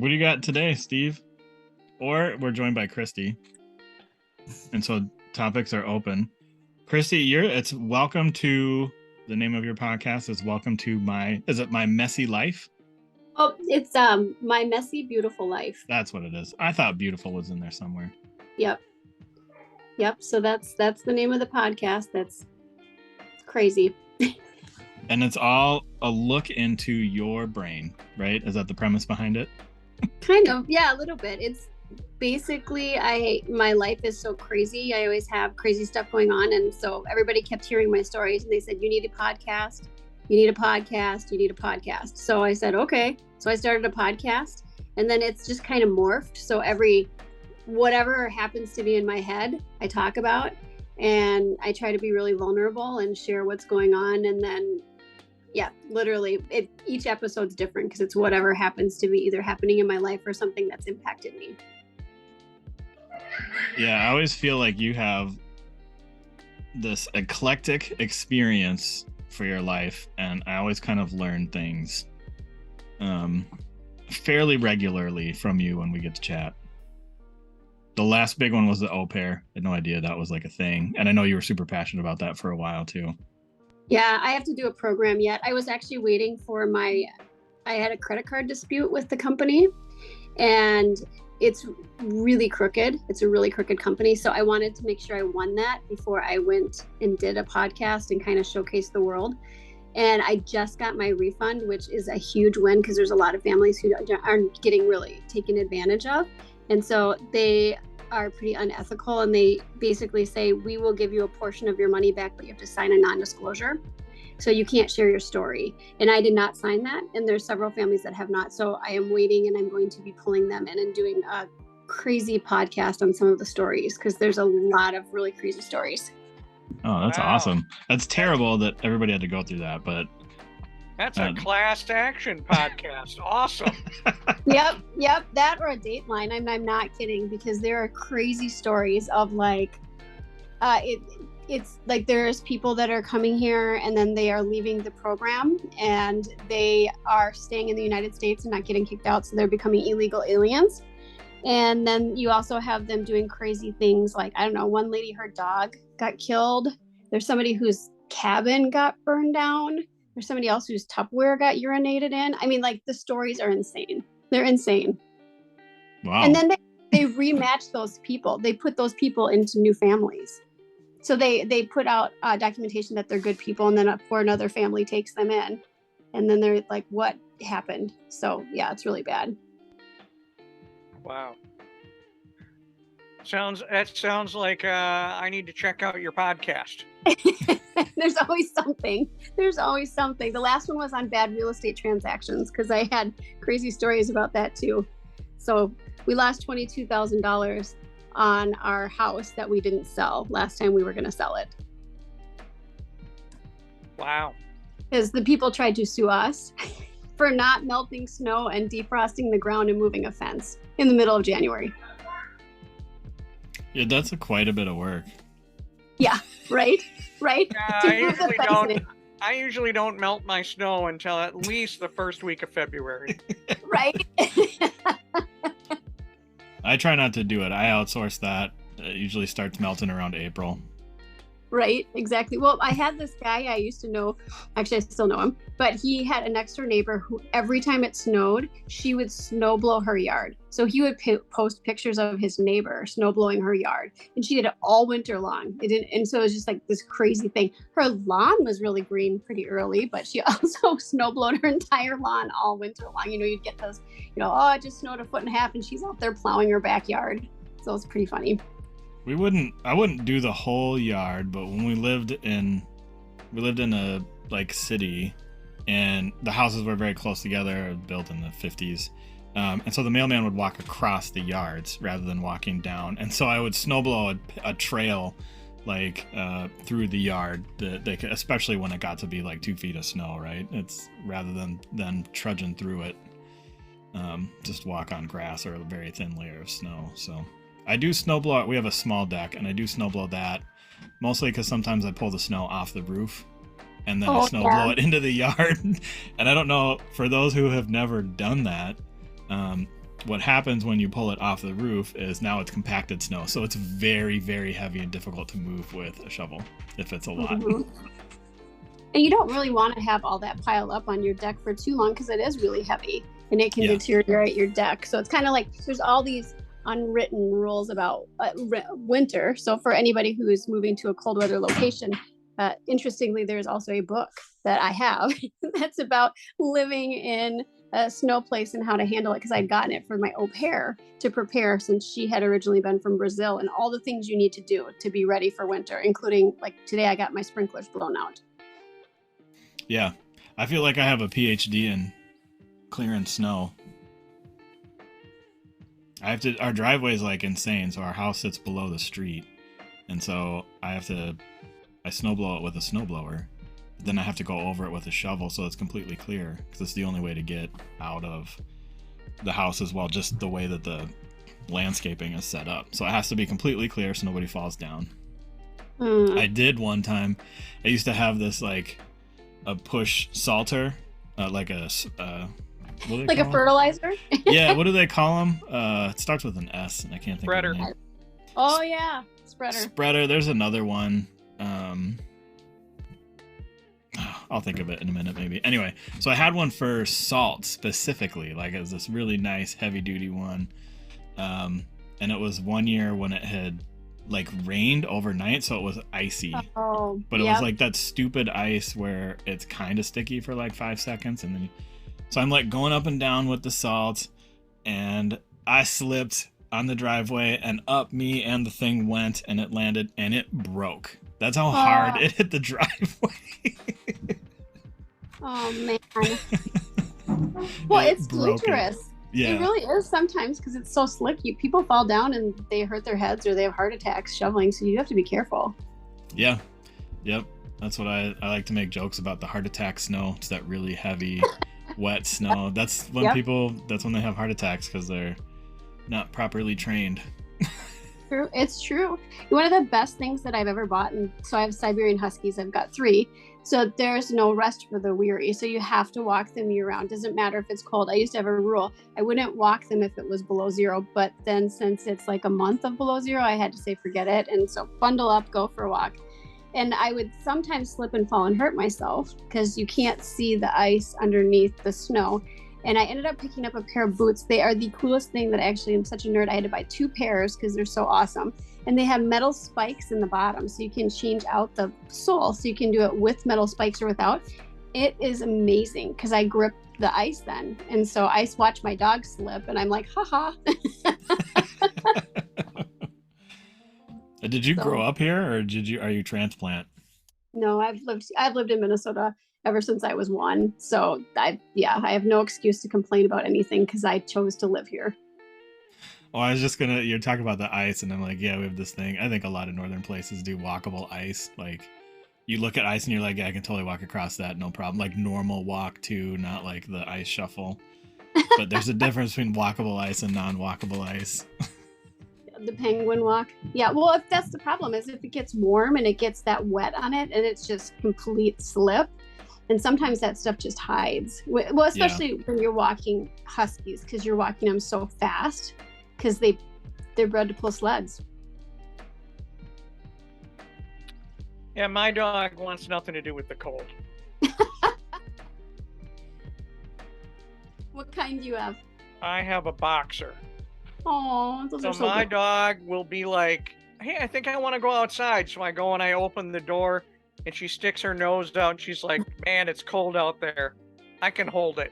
What do you got today, Steve? Or we're joined by Kristi. And so topics are open. Kristi, it's welcome to the name of your podcast is welcome to my messy life? Oh, it's My Messy Beautiful Life. That's what it is. I thought beautiful was in there somewhere. Yep. So that's the name of the podcast. That's crazy. And it's all a look into your brain, right? Is that the premise behind it? Kind of, yeah, a little bit. It's basically my life is so crazy. I always have crazy stuff going on, and so everybody kept hearing my stories, and they said, "You need a podcast. You need a podcast. You need a podcast." So I said, "Okay." So I started a podcast, and then it's just kind of morphed. So whatever happens to be in my head, I talk about, and I try to be really vulnerable and share what's going on, and then. Yeah, literally, each episode's different because it's whatever happens to be either happening in my life or something that's impacted me. Yeah, I always feel like you have this eclectic experience for your life, and I always kind of learn things fairly regularly from you when we get to chat. The last big one was the au pair. I had no idea that was like a thing, and I know you were super passionate about that for a while too. Yeah, I have to do a program yet. I was actually waiting for I had a credit card dispute with the company, and it's really crooked. It's a really crooked company. So I wanted to make sure I won that before I went and did a podcast and kind of showcase the world. And I just got my refund, which is a huge win because there's a lot of families who aren't getting really taken advantage of. And so they are pretty unethical, and they basically say, we will give you a portion of your money back, but you have to sign a non-disclosure, so you can't share your story. And I did not sign that, and there's several families that have not. So I am waiting, and I'm going to be pulling them in and doing a crazy podcast on some of the stories, because there's a lot of really crazy stories. Oh, that's awesome. That's terrible that everybody had to go through that, but that's a class action podcast. Awesome. Yep. That or a Dateline. I'm not kidding, because there are crazy stories of it's like there's people that are coming here and then they are leaving the program and they are staying in the United States and not getting kicked out. So they're becoming illegal aliens. And then you also have them doing crazy things like, I don't know, one lady, her dog got killed. There's somebody whose cabin got burned down. There's somebody else whose Tupperware got urinated in. I mean, like, the stories are insane. They're insane. Wow. And then they rematch those people. They put those people into new families. So they put out documentation that they're good people, and then for another family takes them in. And then they're like, what happened? So, yeah, it's really bad. Wow. Sounds like I need to check out your podcast. There's always something. The last one was on bad real estate transactions, because I had crazy stories about that too. So we lost $22,000 on our house that we didn't sell last time we were going to sell it. Wow. Because the people tried to sue us for not melting snow and defrosting the ground and moving a fence in the middle of January. Yeah, that's quite a bit of work. Yeah, right. Yeah, I usually don't melt my snow until at least the first week of February. Right. I try not to do it. I outsource that. It usually starts melting around April. Right, exactly. Well, I had this guy I used to know, actually I still know him, but he had a next door neighbor who every time it snowed, she would snow blow her yard. So he would post pictures of his neighbor snow blowing her yard, and she did it all winter long. And so it was just like this crazy thing. Her lawn was really green pretty early, but she also snow blowed her entire lawn all winter long. You'd get those, oh, it just snowed 1.5 feet, and she's out there plowing her backyard. So it's pretty funny. I wouldn't do the whole yard, but when we lived in a city, and the houses were very close together, built in the 50s. And so the mailman would walk across the yards rather than walking down. And so I would snowblow a trail through the yard, especially when it got to be 2 feet of snow, right? It's rather than trudging through it, just walk on grass or a very thin layer of snow. So I do snowblow. We have a small deck, and I do snowblow that mostly because sometimes I pull the snow off the roof and then I snowblow it into the yard. And I don't know, for those who have never done that, what happens when you pull it off the roof is now it's compacted snow, so it's very, very heavy and difficult to move with a shovel if it's a lot. Mhm. And you don't really want to have all that piled up on your deck for too long because it is really heavy and it can deteriorate your deck. So it's kind of like there's all these unwritten rules about winter. So for anybody who is moving to a cold weather location, interestingly, there's also a book that I have that's about living in a snow place and how to handle it, because I'd gotten it for my au pair to prepare since she had originally been from Brazil, and all the things you need to do to be ready for winter, including like today I got my sprinklers blown out. Yeah, I feel like I have a PhD in clearing snow. Our driveway is like insane, so our house sits below the street, and so I snowblow it with a snowblower. Then I have to go over it with a shovel so it's completely clear, because it's the only way to get out of the house as well, just the way that the landscaping is set up. So it has to be completely clear so nobody falls down. I did one time. I used to have this like a push salter, like a fertilizer. Yeah, what do they call them? It starts with an S, and I can't think of the name. Oh yeah, spreader. There's another one. I'll think of it in a minute, maybe. Anyway, so I had one for salt specifically, like it was this really nice heavy duty one. And it was one year when it had like rained overnight, so it was icy. But it was like that stupid ice where it's kind of sticky for like 5 seconds, and then so I'm like going up and down with the salt, and I slipped on the driveway, and up me and the thing went, and it landed, and it broke. That's how hard it hit the driveway. Oh man. Well, it's dangerous. Yeah. It really is sometimes because it's so slick. People fall down and they hurt their heads or they have heart attacks shoveling, so you have to be careful. Yeah. Yep. That's what I like to make jokes about, the heart attack snow. It's that really heavy, wet snow. That's when that's when they have heart attacks, because they're not properly trained. True. It's true. One of the best things that I've ever bought, and so I have Siberian Huskies. I've got 3. So there's no rest for the weary. So you have to walk them year round. Doesn't matter if it's cold. I used to have a rule. I wouldn't walk them if it was below 0. But then since it's like a month of below 0, I had to say forget it. And so bundle up, go for a walk. And I would sometimes slip and fall and hurt myself because you can't see the ice underneath the snow. And I ended up picking up a pair of boots. They are the coolest thing that actually, I'm such a nerd. I had to buy 2 pairs because they're so awesome. And they have metal spikes in the bottom, so you can change out the sole. So you can do it with metal spikes or without. It is amazing because I grip the ice then. And so I watch my dog slip and I'm like, haha. Did you grow up here, or are you transplant? No, I've lived in Minnesota ever since I was 1. So I have no excuse to complain about anything because I chose to live here. Oh, I was just you're talking about the ice, and I'm like, yeah, we have this thing. I think a lot of northern places do walkable ice. Like, you look at ice and you're like, yeah, I can totally walk across that, no problem. Like normal walk too, not like the ice shuffle. But there's a difference between walkable ice and non-walkable ice. The penguin walk. Yeah, well, if that's the problem, is if it gets warm and it gets that wet on it and it's just complete slip, and sometimes that stuff just hides. Well, especially when you're walking Huskies, because you're walking them so fast, because they're bred to pull sleds. Yeah, my dog wants nothing to do with the cold. What kind do you have? I have a boxer. Oh, those are so my good. dog will be like, hey, I think I want to go outside. So I go and I open the door, and she sticks her nose down. She's like, man, it's cold out there. I can hold it.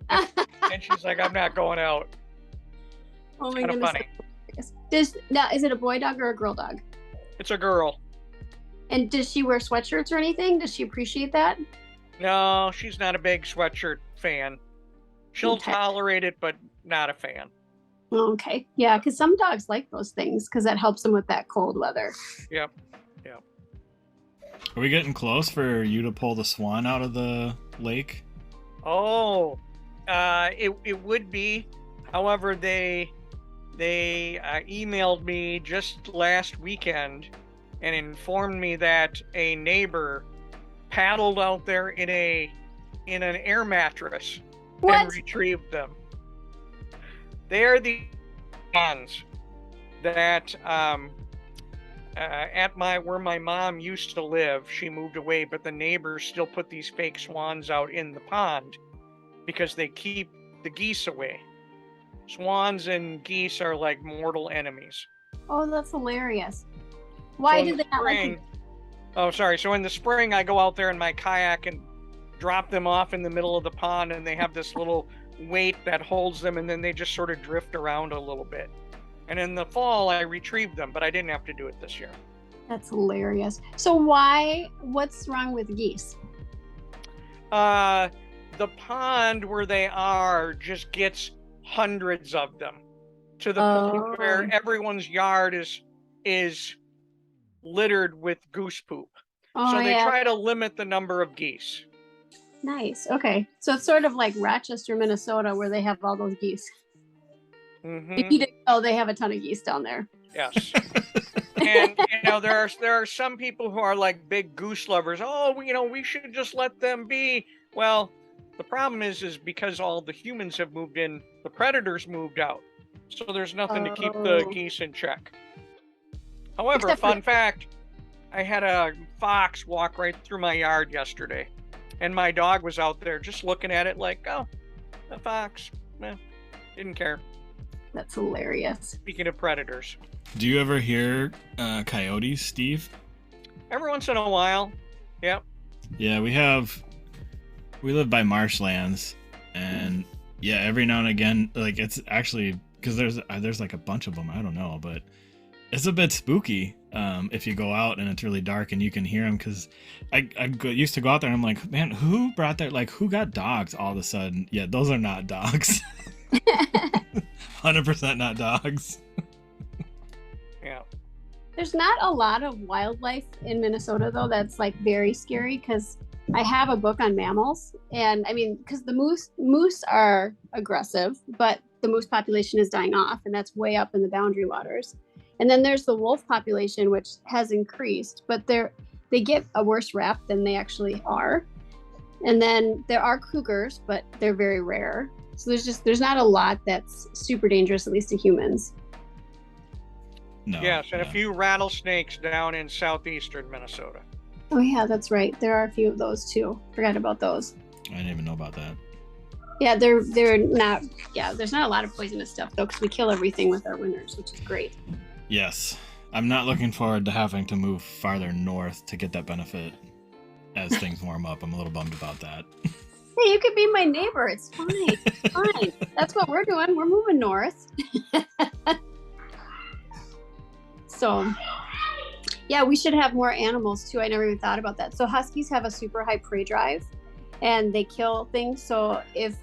And she's like, I'm not going out. Oh my goodness. Funny. Is it a boy dog or a girl dog? It's a girl. And does she wear sweatshirts or anything? Does she appreciate that? No, she's not a big sweatshirt fan. She'll tolerate it, but not a fan. Okay. Yeah, because some dogs like those things because that helps them with that cold weather. Yep. Are we getting close for you to pull the swan out of the lake? Oh, it would be. However, they emailed me just last weekend and informed me that a neighbor paddled out there in an air mattress and retrieved them. They're the ones that at where my mom used to live. She moved away, but the neighbors still put these fake swans out in the pond because they keep the geese away. Swans and geese are like mortal enemies. Oh, that's hilarious. Why did they not like? Oh, sorry. So in the spring, I go out there in my kayak and drop them off in the middle of the pond, and they have this little weight that holds them, and then they just sort of drift around a little bit. And in the fall, I retrieve them, but I didn't have to do it this year. That's hilarious. So what's wrong with geese? The pond where they are just gets hundreds of them to the point where everyone's yard is littered with goose poop. So they try to limit the number of geese. Nice. Okay. So it's sort of like Rochester, Minnesota, where they have all those geese. Mm-hmm. If you didn't know, they have a ton of geese down there. Yes. And there are some people who are like big goose lovers. Oh, we should just let them be. Well, the problem is because all the humans have moved in, the predators moved out. So there's nothing to keep the geese in check. However, fun fact, I had a fox walk right through my yard yesterday. And my dog was out there just looking at it like, oh, a fox. Didn't care. That's hilarious. Speaking of predators. Do you ever hear coyotes, Steve? Every once in a while. Yep. Yeah, we live by marshlands, and yeah, every now and again, like it's actually because there's like a bunch of them. I don't know, but it's a bit spooky if you go out and it's really dark and you can hear them. Because I used to go out there and I'm like, man, who got dogs all of a sudden? Yeah, those are not dogs. 100% not dogs. Yeah. There's not a lot of wildlife in Minnesota though that's like very scary, because I have a book on mammals, and I mean, because the moose are aggressive, but the moose population is dying off, and that's way up in the Boundary Waters. And then there's the wolf population, which has increased, but they get a worse rap than they actually are. And then there are cougars, but they're very rare. So there's not a lot that's super dangerous, at least to humans. No. Yes, and a few rattlesnakes down in southeastern Minnesota. Oh yeah, that's right. There are a few of those too. Forgot about those. I didn't even know about that. Yeah, they're not. Yeah, there's not a lot of poisonous stuff though, because we kill everything with our winters, which is great. Yes, I'm not looking forward to having to move farther north to get that benefit as things warm up. I'm a little bummed about that. Hey, you could be my neighbor. It's fine. It's fine. That's what we're doing. We're moving north. So, yeah, we should have more animals too. I never even thought about that. So huskies have a super high prey drive, and they kill things. So if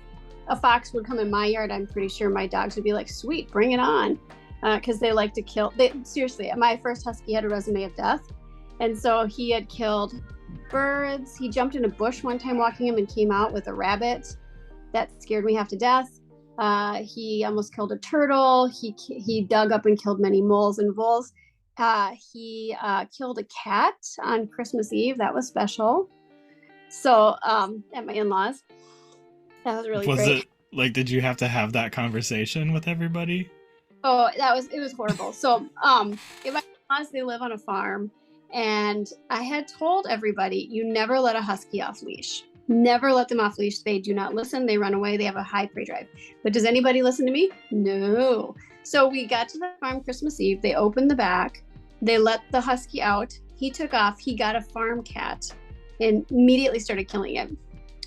a fox would come in my yard, I'm pretty sure my dogs would be like, sweet, bring it on. Because they like to kill. Seriously, my first husky had a resume of death. And so he had killed birds. He jumped in a bush one time walking him and came out with a rabbit. That scared me half to death. He almost killed a turtle. He dug up and killed many moles and voles. He killed a cat on Christmas Eve. That was special. So at my in-laws. That was really great. Was it like, did you have to have that conversation with everybody? Oh, it was horrible. So in my in-laws, they live on a farm. And I had told everybody, you never let a husky off leash. Never let them off leash. They do not listen. They run away. They have a high prey drive. But does anybody listen to me? No. So we got to the farm Christmas Eve. They opened the back. They let the husky out. He took off. He got a farm cat and immediately started killing it.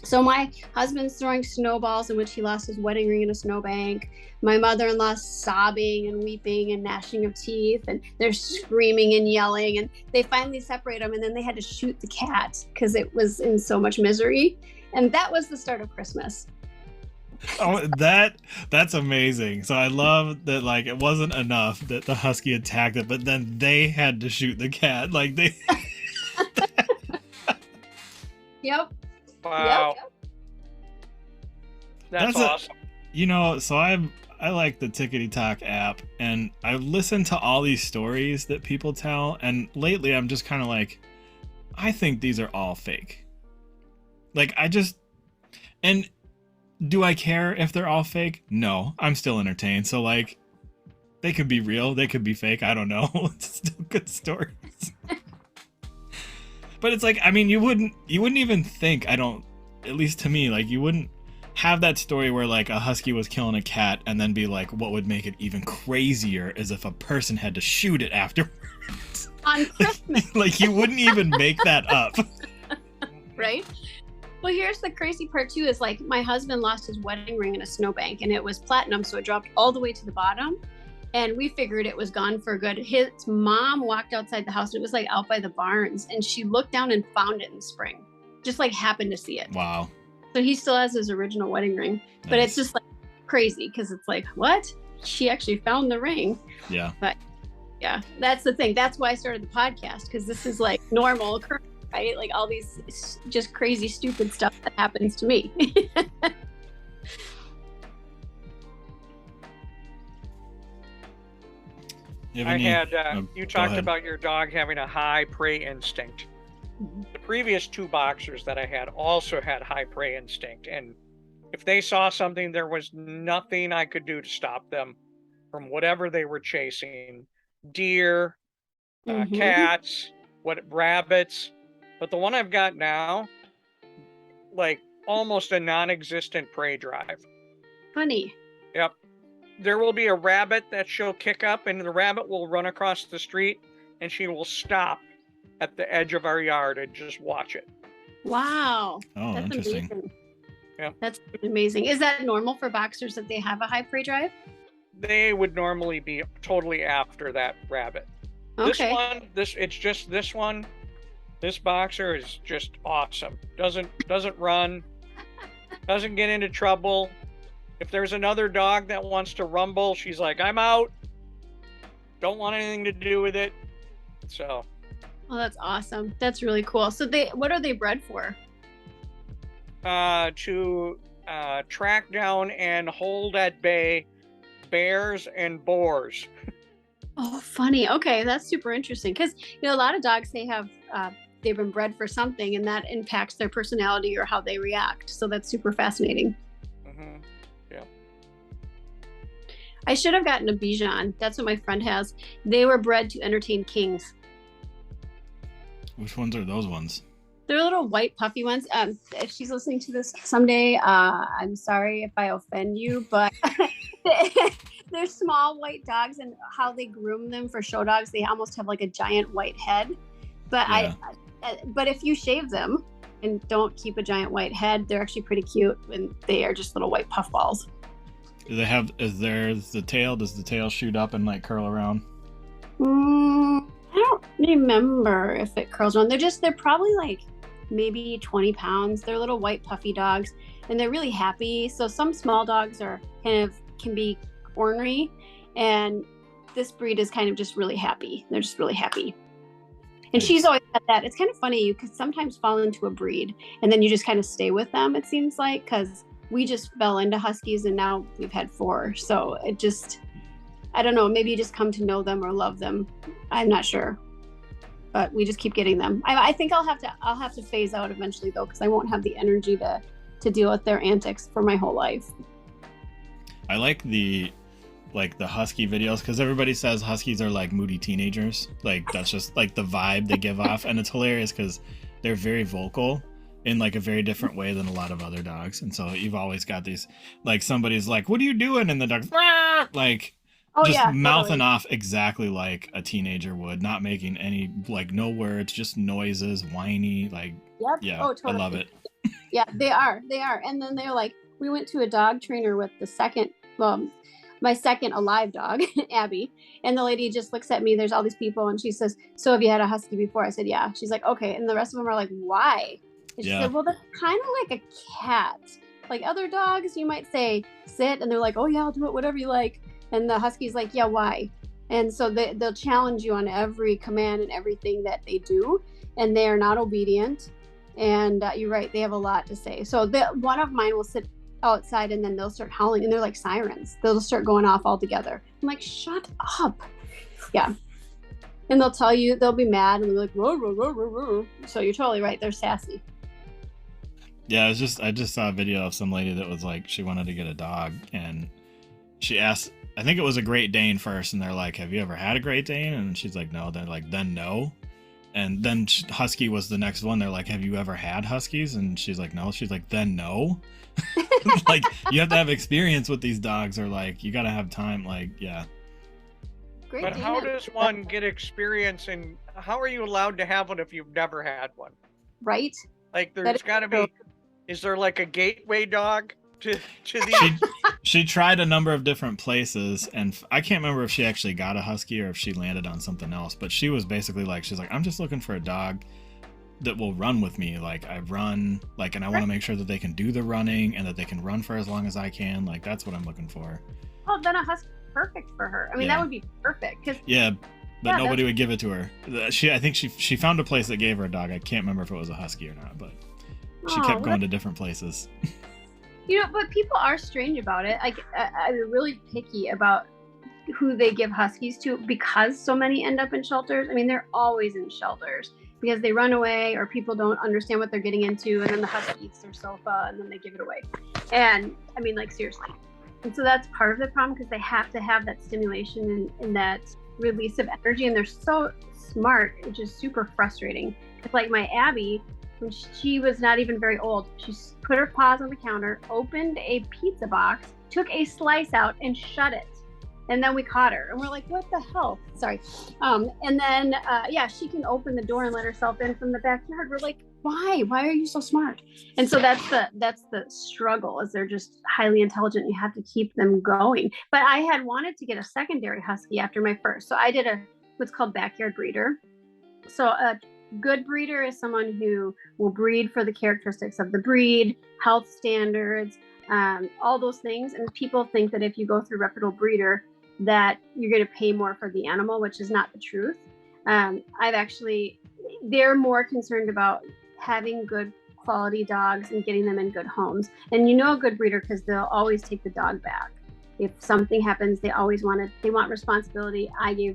So my husband's throwing snowballs, in which he lost his wedding ring in a snowbank. My mother-in-law sobbing and weeping and gnashing of teeth, and they're screaming and yelling, and they finally separate them, and then they had to shoot the cat because it was in so much misery. And that was the start of Christmas. Oh, that's amazing. So I love that, like, it wasn't enough that the husky attacked it, but then they had to shoot the cat. Like, they... Yep. Wow. Yep. That's awesome. So I like the Tickety Talk app, and I listen to all these stories that people tell, and lately I'm just kind of like, I think these are all fake. Like, and do I care if they're all fake? No, I'm still entertained. So like, they could be real, they could be fake. I don't know. It's still good stories. But it's like, I mean, you wouldn't even think, I don't, at least to me, like you wouldn't have that story where like a husky was killing a cat and then be like, what would make it even crazier is if a person had to shoot it afterwards. On Christmas. Like you wouldn't even make that up. Right? Well, here's the crazy part too, is like my husband lost his wedding ring in a snowbank and it was platinum, so it dropped all the way to the bottom. And we figured it was gone for good. His mom walked outside the house. It was like out by the barns, and she looked down and found it in the spring. Just like happened to see it. Wow. So he still has his original wedding ring. Nice. But it's just like crazy because it's like, what? She actually found the ring. Yeah. But yeah, that's the thing. That's why I started the podcast, because this is like normal occurrence, right? Like all these just crazy, stupid stuff that happens to me. You talked about your dog having a high prey instinct. Mm-hmm. The previous 2 boxers that I had also had high prey instinct, and if they saw something, there was nothing I could do to stop them from whatever they were chasing. Deer, cats, rabbits. But the one I've got now, like almost a non-existent prey drive. Funny. Yep. There will be a rabbit that she'll kick up, and the rabbit will run across the street, and she will stop at the edge of our yard and just watch it. Wow. Oh, that's interesting. Amazing. Yeah. That's amazing. Is that normal for boxers that they have a high prey drive? They would normally be totally after that rabbit. Okay. This one, this boxer is just awesome. Doesn't run, doesn't get into trouble. If there's another dog that wants to rumble, she's like, I'm out. Don't want anything to do with it. So. Oh, that's awesome. That's really cool. So what are they bred for? To track down and hold at bay bears and boars. Oh, funny. Okay, that's super interesting. Because a lot of dogs, they've been bred for something, and that impacts their personality or how they react. So that's super fascinating. Mm-hmm. Yeah. I should have gotten a Bichon. That's what my friend has. They were bred to entertain kings. Which ones are those ones? They're little white puffy ones. If she's listening to this someday, I'm sorry if I offend you, but they're small white dogs, and how they groom them for show dogs, they almost have like a giant white head. But Yeah. But if you shave them and don't keep a giant white head, they're actually pretty cute, and they are just little white puff balls. Do they have? Does the tail shoot up and like curl around? I don't remember if it curls around. They're probably like maybe 20 pounds. They're little white puffy dogs, and they're really happy. So some small dogs can be ornery, and this breed is kind of just really happy. They're just really happy. And she's always had that. It's kind of funny. You could sometimes fall into a breed, and then you just kind of stay with them, it seems like, because we just fell into Huskies, and now we've had 4. So it just, I don't know, maybe you just come to know them or love them. I'm not sure, but we just keep getting them. I think I'll have to phase out eventually though, because I won't have the energy to deal with their antics for my whole life. I like the husky videos, because everybody says huskies are like moody teenagers. Like that's just like the vibe they give off, and it's hilarious because they're very vocal in like a very different way than a lot of other dogs. And so you've always got these, like somebody's like, what are you doing? And the dog's like, mouthing totally off exactly like a teenager would, not making any, like, no words, just noises, whiny, like, Yep. yeah, Oh, totally. I love it. Yeah, they are. And then they're like, we went to a dog trainer with my second alive dog, Abby, and the lady just looks at me. There's all these people, and she says, so have you had a husky before? I said, yeah. She's like, okay. And the rest of them are like, why? And she said, well, they're kind of like a cat. Like other dogs, you might say, sit, and they're like, oh yeah, I'll do it, whatever you like. And the husky's like, yeah, why? And so they'll challenge you on every command and everything that they do, and they are not obedient. And you're right, they have a lot to say. So one of mine will sit outside, and then they'll start howling, and they're like sirens. They'll start going off all together. I'm like, shut up. Yeah. And they'll tell you, they'll be mad, and they're like, roar, roar, roar, roar, roar. So you're totally right, they're sassy. Yeah, I just saw a video of some lady that was like, she wanted to get a dog, and she asked, I think it was a Great Dane first, and they're like, have you ever had a Great Dane? And she's like, no. They're like, then no. And then Husky was the next one. They're like, have you ever had Huskies? And she's like, no. She's like, then no. Like, you have to have experience with these dogs, or like, you got to have time. Like, yeah. Great But Dane. how does one get experience, and how are you allowed to have one if you've never had one? Right? Like, That there's is got to true. be, is there like a gateway dog to the? She tried a number of different places, and I can't remember if she actually got a Husky or if she landed on something else, but she was basically like, she's like, I'm just looking for a dog that will run with me. Like, I run, like, and I want to make sure that they can do the running and that they can run for as long as I can. Like, that's what I'm looking for. Oh, then a husky is perfect for her. I mean, Yeah. that would be perfect because Yeah, but Yeah, nobody would give it to her. I think she found a place that gave her a dog. I can't remember if it was a Husky or not, but she kept going to different places. but people are strange about it. I'm really picky about who they give huskies to because so many end up in shelters. I mean, they're always in shelters because they run away or people don't understand what they're getting into, and then the husky eats their sofa and then they give it away. And I mean, like, seriously. And so that's part of the problem because they have to have that stimulation and that release of energy, and they're so smart, which is super frustrating. It's like my Abby, when she was not even very old, she put her paws on the counter, opened a pizza box, took a slice out, and shut it. And then we caught her, and we're like, "What the hell?" Sorry. And then, she can open the door and let herself in from the backyard. We're like, "Why? Why are you so smart?" And so that's the struggle. Is they're just highly intelligent. You have to keep them going. But I had wanted to get a secondary husky after my first, so I did what's called backyard breeder. So a good breeder is someone who will breed for the characteristics of the breed, health standards, all those things. And people think that if you go through a reputable breeder, that you're going to pay more for the animal, which is not the truth. They're more concerned about having good quality dogs and getting them in good homes. And you know a good breeder because they'll always take the dog back. If something happens, they want responsibility. I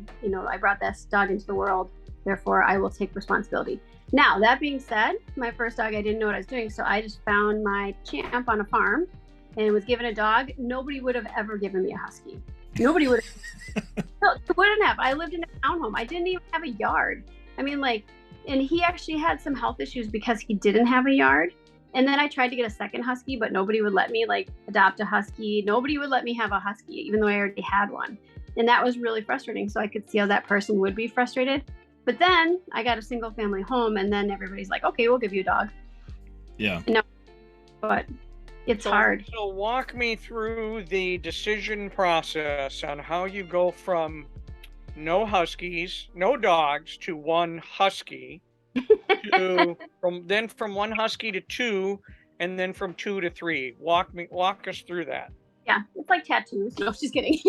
brought this dog into the world, therefore I will take responsibility. Now, that being said, my first dog, I didn't know what I was doing, so I just found my champ on a farm and was given a dog. Nobody would have ever given me a husky. Nobody would have. No, wouldn't have. I lived in a townhome. I didn't even have a yard. I mean, and he actually had some health issues because he didn't have a yard. And then I tried to get a second husky, but nobody would let me adopt a husky. Nobody would let me have a husky, even though I already had one. And that was really frustrating. So I could see how that person would be frustrated. But then I got a single family home, and then everybody's like, okay, we'll give you a dog. Yeah. No, but it's hard. So walk me through the decision process on how you go from no huskies, no dogs, to one husky, from one husky to two, and then from 2 to 3. Walk us through that. Yeah, it's like tattoos. No, just kidding.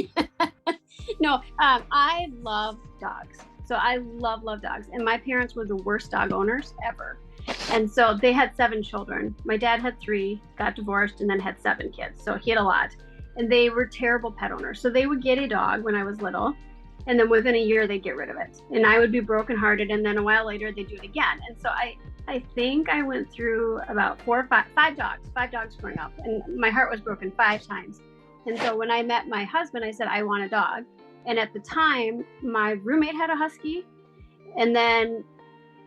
No, I love dogs. So I love dogs. And my parents were the worst dog owners ever. And so they had 7 children. My dad had 3, got divorced, and then had 7 kids. So he had a lot. And they were terrible pet owners. So they would get a dog when I was little, and then within a year they'd get rid of it. And I would be brokenhearted, and then a while later they'd do it again. And so I think I went through about 5 dogs growing up, and my heart was broken 5 times. And so when I met my husband, I said, I want a dog. And at the time, my roommate had a husky, and then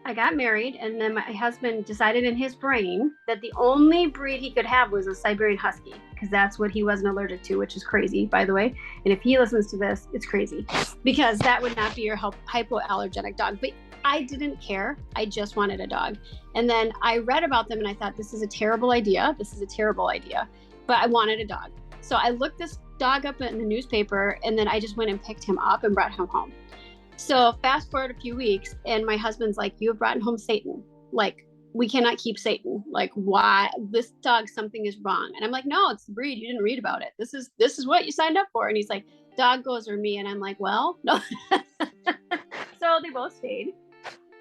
I got married, and then my husband decided in his brain that the only breed he could have was a Siberian Husky, because that's what he wasn't allergic to, which is crazy, by the way. And if he listens to this, it's crazy, because that would not be your hypoallergenic dog. But I didn't care. I just wanted a dog. And then I read about them, and I thought, this is a terrible idea. But I wanted a dog. So I looked this dog up in the newspaper, and then I just went and picked him up and brought him home. So fast forward a few weeks, and my husband's like, you have brought home Satan. Like, we cannot keep Satan. Like, why? This dog, something is wrong. And I'm like, no, it's the breed. You didn't read about it. This is what you signed up for. And he's like, dog goes or me. And I'm like, well, no. So they both stayed.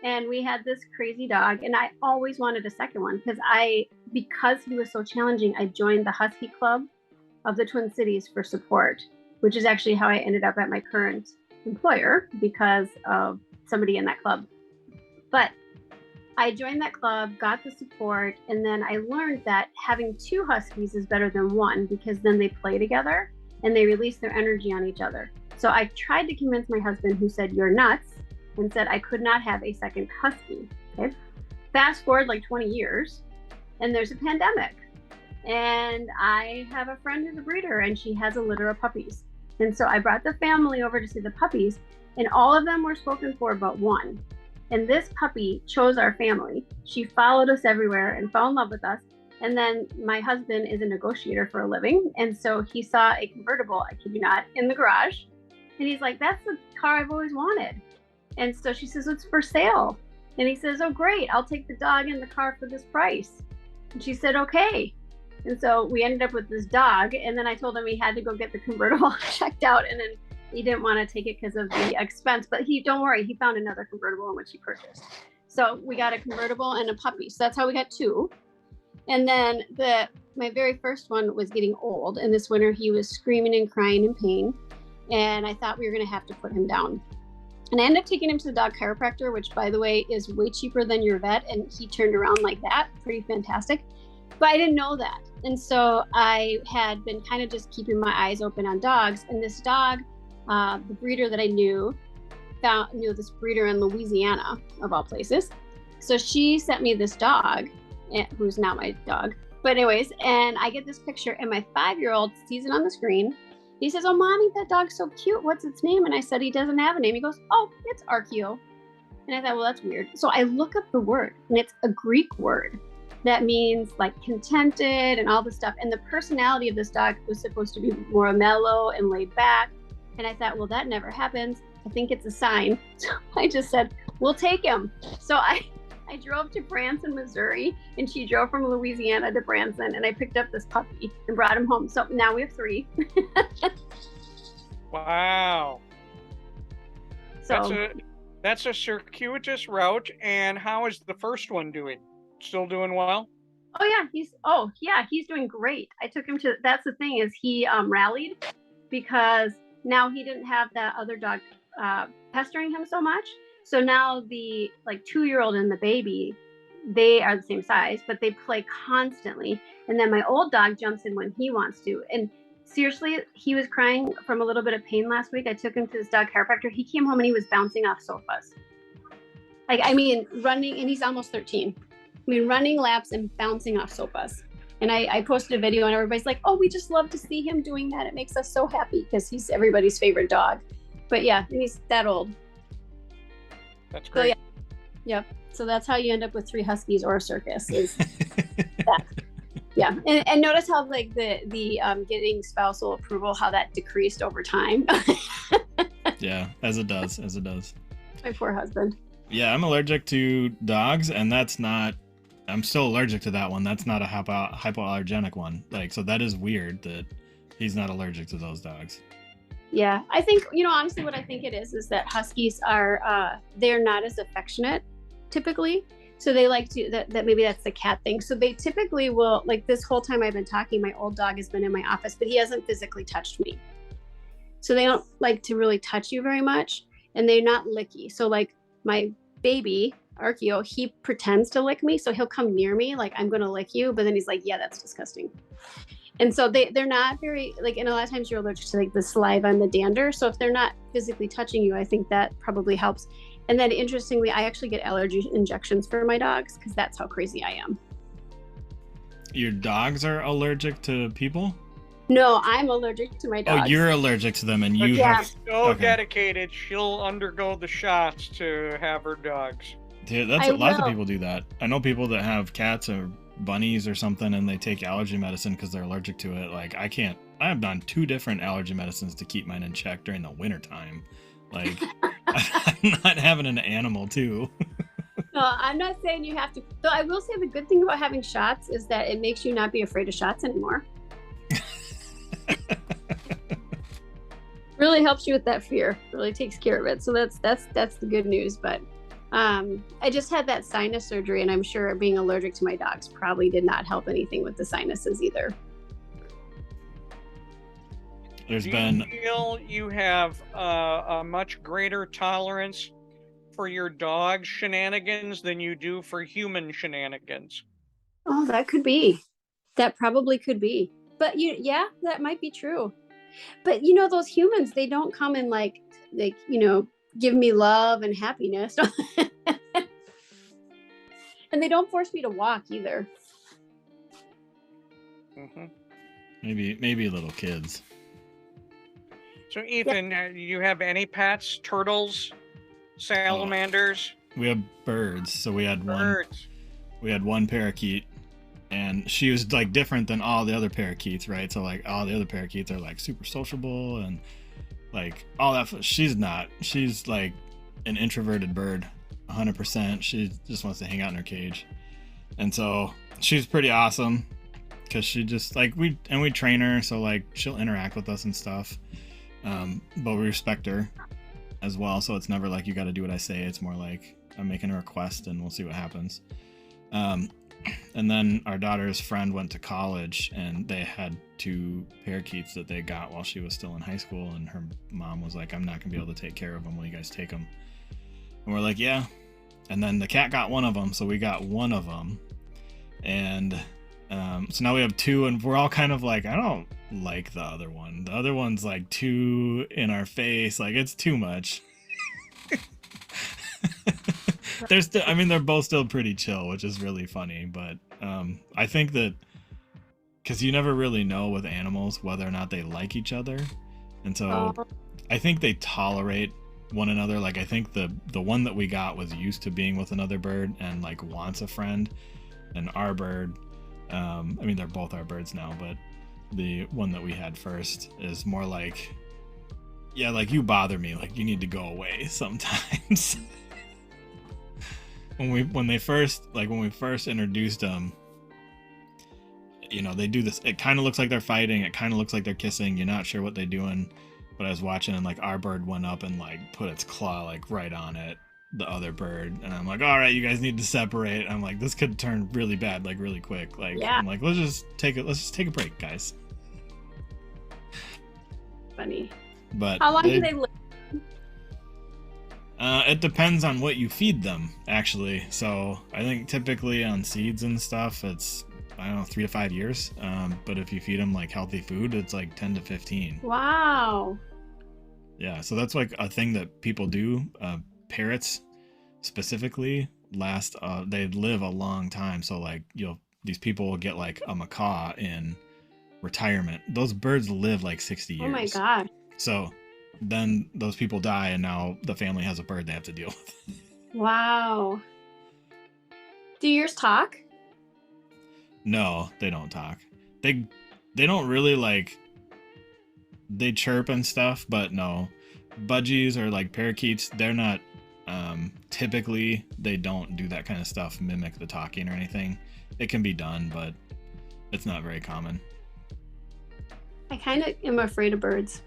And we had this crazy dog. And I always wanted a second one because he was so challenging, I joined the Husky Club of the Twin Cities for support, which is actually how I ended up at my current employer, because of somebody in that club. But I joined that club, got the support, and then I learned that having 2 huskies is better than 1 because then they play together and they release their energy on each other. So I tried to convince my husband, who said, "You're nuts," and said I could not have a second husky. Okay. Fast forward like 20 years, and there's a pandemic. And I have a friend who's a breeder, and she has a litter of puppies. And so I brought the family over to see the puppies, and all of them were spoken for but 1. And this puppy chose our family. She followed us everywhere and fell in love with us. And then my husband is a negotiator for a living. And so he saw a convertible, I kid you not, in the garage. And he's like, "That's the car I've always wanted." And so she says, "It's for sale." And he says, "Oh, great. I'll take the dog and the car for this price." And she said, "Okay." And so we ended up with this dog. And then I told him he had to go get the convertible checked out. And then he didn't want to take it because of the expense. But don't worry, he found another convertible in which he purchased. So we got a convertible and a puppy. So that's how we got 2. And then my very first one was getting old. And this winter he was screaming and crying in pain. And I thought we were going to have to put him down. And I ended up taking him to the dog chiropractor, which, by the way, is way cheaper than your vet. And he turned around like that. Pretty fantastic. But I didn't know that. And so I had been kind of just keeping my eyes open on dogs. And this dog, the breeder that I knew this breeder in Louisiana, of all places. So she sent me this dog, who's not my dog. But anyways, and I get this picture, and my 5-year-old sees it on the screen. He says, "Oh, Mommy, that dog's so cute. What's its name?" And I said, "He doesn't have a name." He goes, "Oh, it's Archeo." And I thought, well, that's weird. So I look up the word, and it's a Greek word that means like contented and all this stuff. And the personality of this dog was supposed to be more mellow and laid back. And I thought, well, that never happens. I think it's a sign. So I just said, "We'll take him." So I drove to Branson, Missouri, and she drove from Louisiana to Branson, and I picked up this puppy and brought him home. So now we have 3. Wow. So That's a circuitous route. And how is the first one doing? Still doing well? He's doing great. I took him to, that's the thing, is he rallied because now he didn't have that other dog pestering him so much. So now the 2-year-old and the baby, they are the same size, but they play constantly. And then my old dog jumps in when he wants to. And seriously, he was crying from a little bit of pain last week. I took him to this dog chiropractor. He came home and he was bouncing off sofas. Running, and he's almost 13. Running laps and bouncing off sofas. And I posted a video and everybody's like, "Oh, we just love to see him doing that. It makes us so happy," because he's everybody's favorite dog. But yeah, he's that old. That's great. So, yeah. So that's how you end up with 3 huskies or a circus. Is that. Yeah. And notice how the getting spousal approval, how that decreased over time. Yeah, as it does. My poor husband. Yeah, I'm allergic to dogs, and I'm still allergic to that one. That's not a hypoallergenic one. So that is weird that he's not allergic to those dogs. Yeah, I think, honestly, what I think it is that huskies are, they're not as affectionate typically. So they like to, that maybe that's the cat thing. So they typically will, this whole time I've been talking, my old dog has been in my office, but he hasn't physically touched me. So they don't like to really touch you very much, and they're not licky. So my baby, Archeo, he pretends to lick me. So he'll come near me like, "I'm going to lick you." But then he's like, "Yeah, that's disgusting." And so they're not very, and a lot of times you're allergic to the saliva and the dander. So if they're not physically touching you, I think that probably helps. And then interestingly, I actually get allergy injections for my dogs because that's how crazy I am. Your dogs are allergic to people? No, I'm allergic to my dogs. Oh, you're allergic to them, and you have... So dedicated, she'll undergo the shots to have her dogs. Dude, lots of people do that. I know people that have cats or bunnies or something, and they take allergy medicine because they're allergic to it. I can't. I have done 2 different allergy medicines to keep mine in check during the winter time. I'm not having an animal too. No, I'm not saying you have to. Though I will say the good thing about having shots is that it makes you not be afraid of shots anymore. Really helps you with that fear. Really takes care of it. So that's the good news. But I just had that sinus surgery, and I'm sure being allergic to my dogs probably did not help anything with the sinuses either. Do you feel you have a much greater tolerance for your dog shenanigans than you do for human shenanigans. Oh, that could be. That probably could be. But yeah, that might be true. But those humans, they don't come and like give me love and happiness. And they don't force me to walk either. Mm-hmm. Maybe little kids. So Ethan, do you have any pets? Turtles, salamanders? We have birds. So we had Birds. one parakeet, and she was like different than all the other parakeets, right? So like all the other parakeets are like super sociable and like all that. She's not. She's like an introverted bird, 100%. She just wants to hang out in her cage, and so she's pretty awesome because she just like we train her, so like she'll interact with us and stuff. But we respect her as well, so it's never like you got to do what I say. It's more like I'm making a request and we'll see what happens. And then our daughter's friend went to college and they had 2 parakeets that they got while she was still in high school, and her mom was like, I'm not gonna be able to take care of them, will you guys take them? And we're like, yeah. And then the cat got one of them, so we got one of them, and so now we have 2, and we're all kind of like, I don't like the other one. The other one's like too in our face, like it's too much. They're both still pretty chill, which is really funny, but I think that because you never really know with animals whether or not they like each other, and so I think they tolerate one another. Like I think the one that we got was used to being with another bird and like wants a friend, and our bird, they're both our birds now, but the one that we had first is more like, yeah, like you bother me, like you need to go away sometimes. when we first introduced them, they do this, it kind of looks like they're fighting, it kind of looks like they're kissing, you're not sure what they're doing. But I was watching and like our bird went up and like put its claw like right on the other bird, and I'm like, all right, you guys need to separate. I'm like, this could turn really bad like really quick. Like yeah. I'm like, let's just take a break, guys. Funny. But how long do they live? It depends on what you feed them, actually. So I think typically on seeds and stuff, it's 3 to 5 years. But if you feed them like healthy food, it's like 10 to 15. Wow. Yeah, so that's like a thing that people do. Parrots specifically they live a long time. So like these people will get like a macaw in retirement. Those birds live like 60 years. Oh my god. So then those people die, and now the family has a bird they have to deal with. Wow. Do yours talk? No, they don't talk. They don't really like, they chirp and stuff, but no. Budgies or like parakeets, they're not typically, they don't do that kind of stuff, mimic the talking or anything. It can be done, but it's not very common. I kind of am afraid of birds.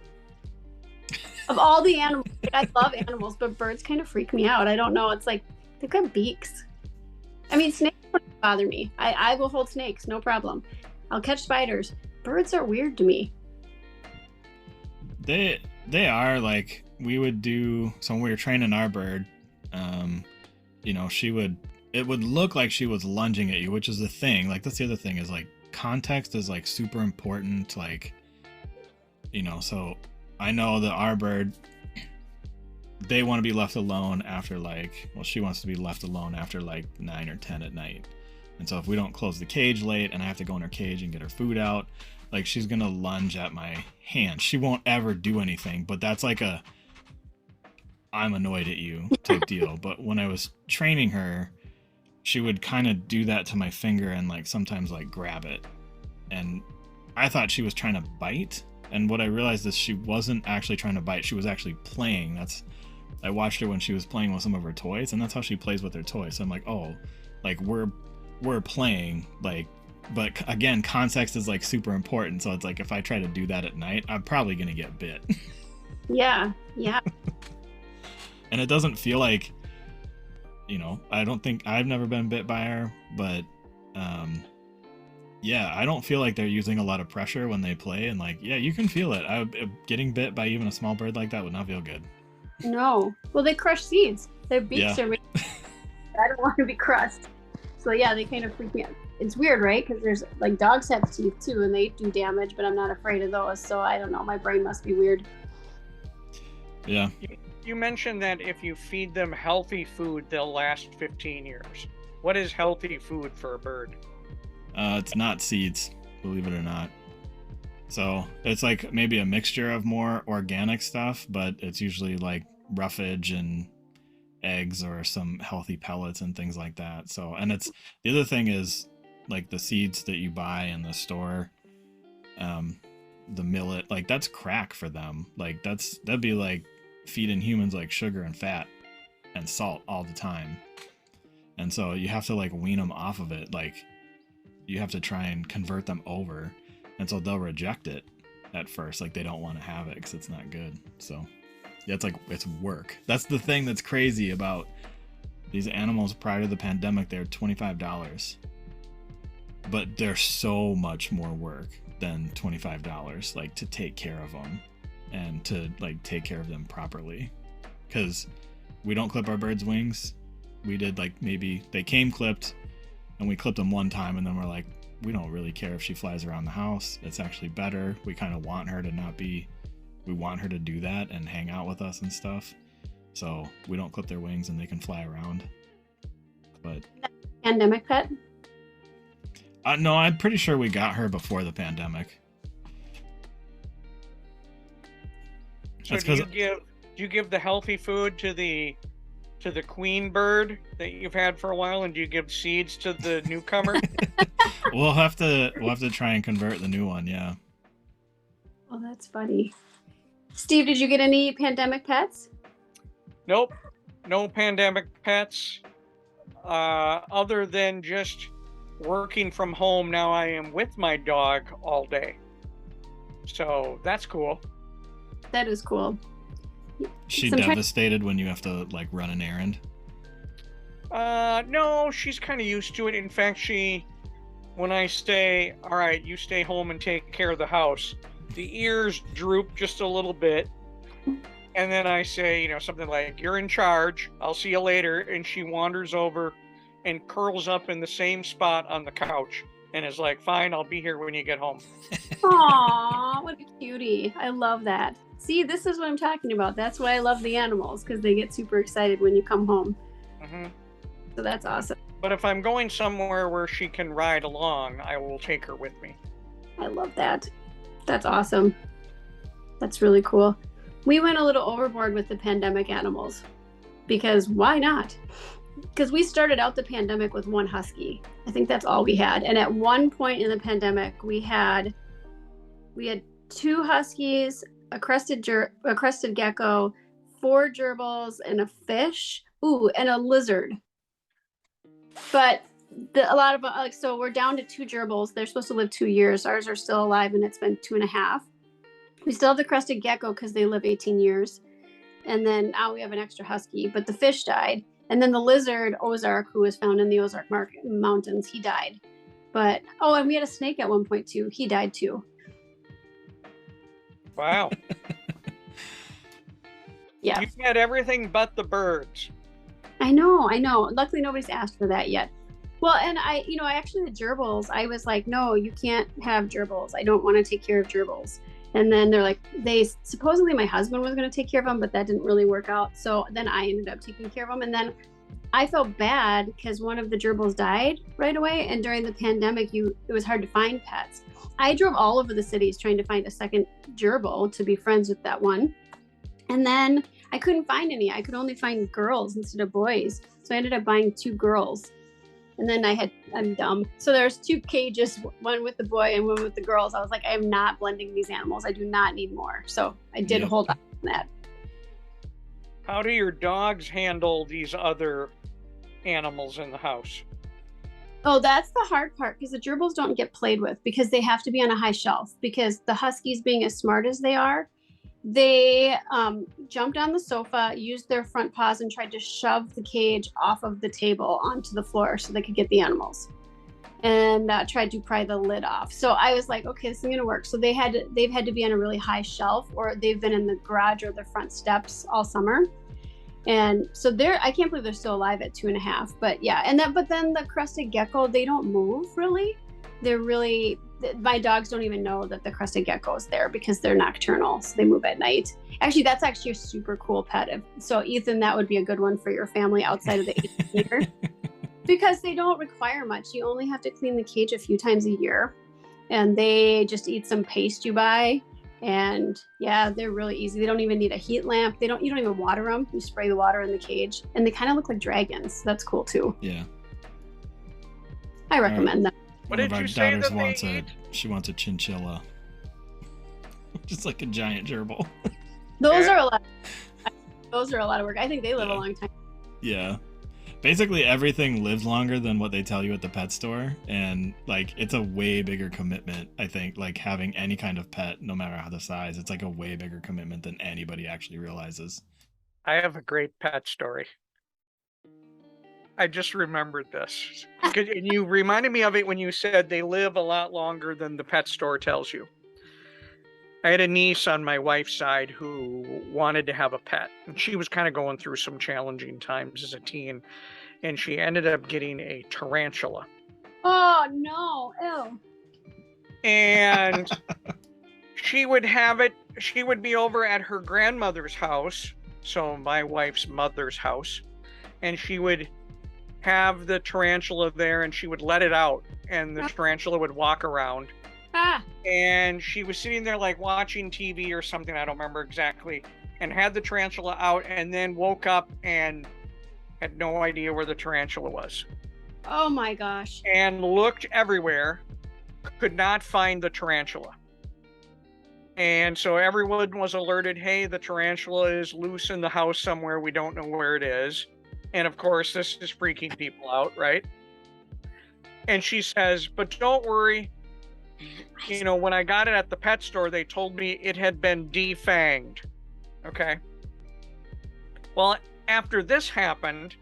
Of all the animals, I love animals, but birds kind of freak me out. I don't know. It's like they've got beaks. I mean, snakes don't bother me. I will hold snakes, no problem. I'll catch spiders. Birds are weird to me. They are like, we would do, so when we were training our bird, it would look like she was lunging at you, which is the thing. Like that's the other thing, is like context is like super important. Like, so I know that our bird, they want to be left alone after she wants to be left alone after like 9 or 10 at night. And so if we don't close the cage late and I have to go in her cage and get her food out, like she's going to lunge at my hand. She won't ever do anything, but that's like I'm annoyed at you type deal. But when I was training her, she would kind of do that to my finger and like sometimes like grab it. And I thought she was trying to bite. And what I realized is she wasn't actually trying to bite. She was actually playing. I watched her when she was playing with some of her toys, and that's how she plays with her toys. So I'm like, oh, like we're playing, like, but again, context is like super important. So it's like, if I try to do that at night, I'm probably going to get bit. Yeah. And it doesn't feel like, I've never been bit by her, but, yeah, I don't feel like they're using a lot of pressure when they play, and like, yeah, you can feel it. Getting bit by even a small bird like that would not feel good. No. Well, they crush seeds. Their beaks are made. I don't want to be crushed. So yeah, they kind of freak me out. It's weird, right? Because there's like dogs have teeth too, and they do damage, but I'm not afraid of those. So I don't know. My brain must be weird. Yeah. You mentioned that if you feed them healthy food, they'll last 15 years. What is healthy food for a bird? It's not seeds, believe it or not. So it's like maybe a mixture of more organic stuff, but it's usually like roughage and eggs or some healthy pellets and things like that. So, and it's the other thing is like the seeds that you buy in the store, the millet, like that's crack for them. Like that'd be like feeding humans like sugar and fat and salt all the time. And so you have to like wean them off of it. Like you have to try and convert them over. And so they'll reject it at first. Like they don't want to have it because it's not good. So yeah, it's work. That's the thing that's crazy about these animals. Prior to the pandemic, they're $25, but they're so much more work than $25, like to take care of them and to like take care of them properly. Because we don't clip our birds' wings. We did like maybe they came clipped, and we clipped them one time, and then we're like, we don't really care if she flies around the house. It's actually better. We kind of want her to not be. We want her to do that and hang out with us and stuff. So we don't clip their wings and they can fly around. But pandemic pet? No, I'm pretty sure we got her before the pandemic. So do you give the healthy food to the queen bird that you've had for a while, and do you give seeds to the newcomer? We'll have to try and convert the new one, yeah. Oh, that's funny. Steve, did you get any pandemic pets? Nope, no pandemic pets. Other than just working from home, now I am with my dog all day. So that's cool. That is cool. She devastated when you have to like run an errand? No, she's kind of used to it. In fact, when I say, all right, you stay home and take care of the house, the ears droop just a little bit. And then I say, something like, you're in charge. I'll see you later. And she wanders over and curls up in the same spot on the couch and is like, fine, I'll be here when you get home. Aw, what a cutie. I love that. See, this is what I'm talking about. That's why I love the animals, because they get super excited when you come home. Mm-hmm. So that's awesome. But if I'm going somewhere where she can ride along, I will take her with me. I love that. That's awesome. That's really cool. We went a little overboard with the pandemic animals because why not? Because we started out the pandemic with one husky. I think that's all we had. And at one point in the pandemic, we had 2 huskies, a crested gecko, 4 gerbils, and a fish. Ooh, and a lizard. But a lot of so we're down to 2 gerbils. They're supposed to live 2 years. Ours are still alive, and it's been 2.5. We still have the crested gecko because they live 18 years. And then now we have an extra husky, but the fish died. And then the lizard, Ozark, who was found in the Ozark Mountains, he died. But, and we had a snake at one point too. He died too. Wow. Yeah. You've had everything but the birds. I know. Luckily, nobody's asked for that yet. Well, and I actually, the gerbils, I was like, no, you can't have gerbils. I don't want to take care of gerbils. And then they're like, supposedly my husband was going to take care of them, but that didn't really work out. So then I ended up taking care of them. And then I felt bad because one of the gerbils died right away. And during the pandemic, it was hard to find pets. I drove all over the cities trying to find a second gerbil to be friends with that one. And then I couldn't find any. I could only find girls instead of boys. So I ended up buying 2 girls. And then I'm dumb. So there's 2 cages, one with the boy and one with the girls. I was like, I am not blending these animals. I do not need more. So I did hold on that. How do your dogs handle these other animals in the house? Oh, that's the hard part because the gerbils don't get played with because they have to be on a high shelf because the huskies, being as smart as they are, they jumped on the sofa, used their front paws, and tried to shove the cage off of the table onto the floor so they could get the animals, and tried to pry the lid off. So I was like, okay, this isn't gonna work. So they've had to be on a really high shelf, or they've been in the garage or the front steps all summer. And so I can't believe they're still alive at 2.5. But yeah, but then the crested gecko, they don't move really. My dogs don't even know that the crested gecko is there because they're nocturnal, so they move at night. Actually, that's actually a super cool pet. So Ethan, that would be a good one for your family outside of the 8-meter. Because they don't require much. You only have to clean the cage a few times a year, and they just eat some paste you buy. And yeah, they're really easy. They don't even need a heat lamp. You don't even water them. You spray the water in the cage, and they kind of look like dragons. That's cool too. Yeah. I recommend that. What did you say that they eat? She wants a chinchilla. Just like a giant gerbil. Those are a lot. Those are a lot of work. I think they live a long time. Yeah. Basically everything lives longer than what they tell you at the pet store, and like it's a way bigger commitment. I think like having any kind of pet, no matter how the size, it's like a way bigger commitment than anybody actually realizes. I have a great pet story. I just remembered this. And you reminded me of it when you said they live a lot longer than the pet store tells you. I had a niece on my wife's side who wanted to have a pet, and she was kind of going through some challenging times as a teen, and she ended up getting a tarantula. Oh no! Ew. And she would have it. She would be over at her grandmother's house, so my wife's mother's house, and she would have the tarantula there, and she would let it out, and the tarantula would walk around. And she was sitting there like watching TV or something, I don't remember exactly, and had the tarantula out, and then woke up and had no idea where the tarantula was. Oh my gosh. And looked everywhere, could not find the tarantula. And so everyone was alerted, hey, the tarantula is loose in the house somewhere, we don't know where it is. And of course, this is freaking people out, right? And she says, but don't worry. You know, when I got it at the pet store, they told me it had been defanged. Okay. Well, after this happened,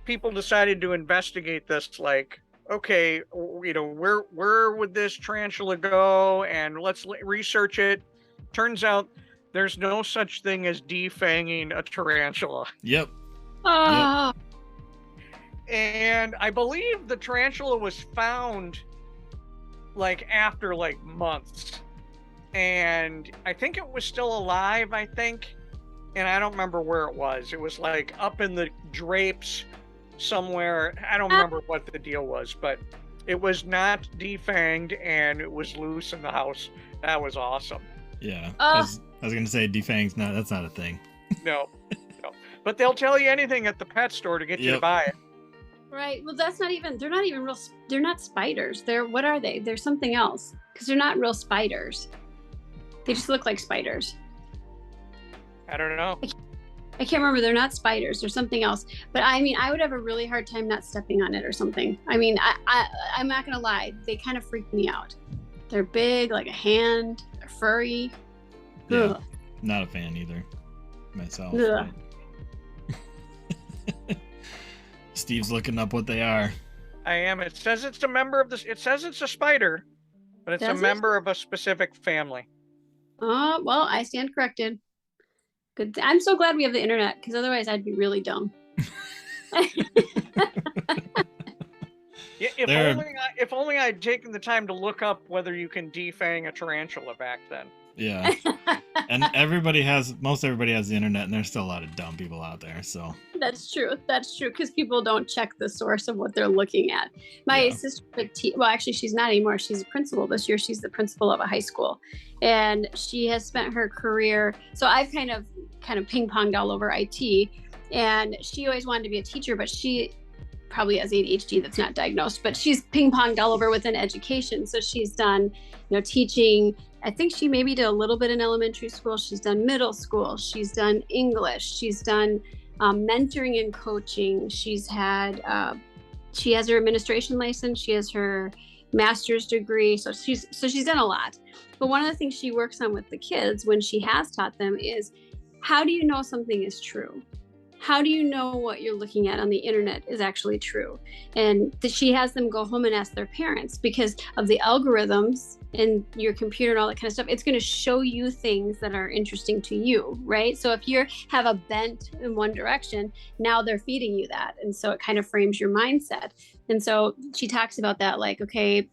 people decided to investigate this, like, okay, you know, where would this tarantula go? And let's research it. Turns out there's no such thing as defanging a tarantula. Yep. Oh. And I believe the tarantula was found like after like months, and I think it was still alive, I think, and I don't remember where it was. It was like up in the drapes somewhere. I don't remember what the deal was, but it was not defanged and it was loose in the house. That was awesome. Yeah. I was gonna say defanged. No, that's not a thing. No. But they'll tell you anything at the pet store to get you to buy it. Right. Well, they're not even real. They're not spiders. What are they? They're something else, because they're not real spiders. They just look like spiders. I don't know. I can't remember. They're not spiders. They're something else. But I mean, I would have a really hard time not stepping on it or something. I mean, I'm not going to lie. They kind of freak me out. They're big, like a hand. They're furry. Yeah. Ugh. Not a fan either myself. Steve's looking up what they are. I am. It says it's a member of this. It says it's a spider, but it's a member of a specific family. Oh, well, I stand corrected. Good. I'm so glad we have the internet, because otherwise I'd be really dumb. If only I'd taken the time to look up whether you can defang a tarantula back then. Yeah. And most everybody has the internet, and there's still a lot of dumb people out there, so. That's true, because people don't check the source of what they're looking at. My sister, well, actually, she's not anymore. She's a principal this year. She's the principal of a high school, and she has spent her career. So I've kind of ping-ponged all over IT, and she always wanted to be a teacher, but she probably has ADHD that's not diagnosed, but she's ping-ponged all over within education. So she's done, teaching. I think she maybe did a little bit in elementary school. She's done middle school. She's done English. She's done mentoring and coaching. She has her administration license. She has her master's degree. So she's done a lot. But one of the things she works on with the kids when she has taught them is, how do you know something is true? How do you know what you're looking at on the internet is actually true? And she has them go home and ask their parents, because of the algorithms and your computer and all that kind of stuff, it's going to show you things that are interesting to you, right? So if you have a bent in one direction, now they're feeding you that. And so it kind of frames your mindset. And so she talks about that, like, okay,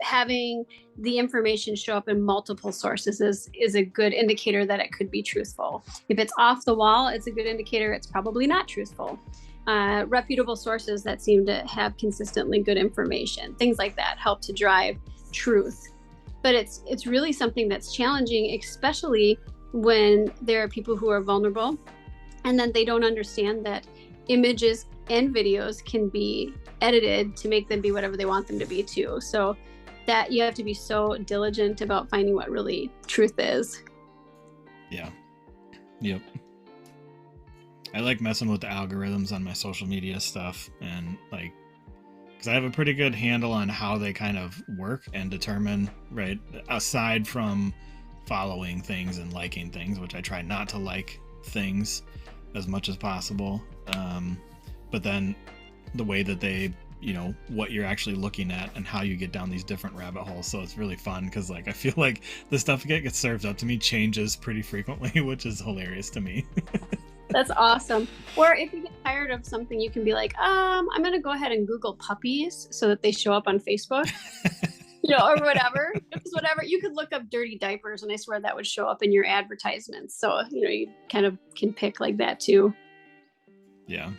having the information show up in multiple sources is a good indicator that it could be truthful. If it's off the wall, it's a good indicator it's probably not truthful. Reputable sources that seem to have consistently good information, things like that help to drive truth. But it's really something that's challenging, especially when there are people who are vulnerable and then they don't understand that images and videos can be edited to make them be whatever they want them to be too. So that you have to be so diligent about finding what really truth is. Yeah. Yep. I like messing with the algorithms on my social media stuff, and like, because I have a pretty good handle on how they kind of work and determine, right, aside from following things and liking things, which I try not to like things as much as possible. But then the way that they, what you're actually looking at and how you get down these different rabbit holes. So it's really fun because, like, I feel like the stuff that gets served up to me changes pretty frequently, which is hilarious to me. That's awesome. Or if you get tired of something, you can be like, I'm going to go ahead and Google puppies so that they show up on Facebook, or whatever. Because whatever, you could look up dirty diapers and I swear that would show up in your advertisements. So, you kind of can pick like that too. Yeah.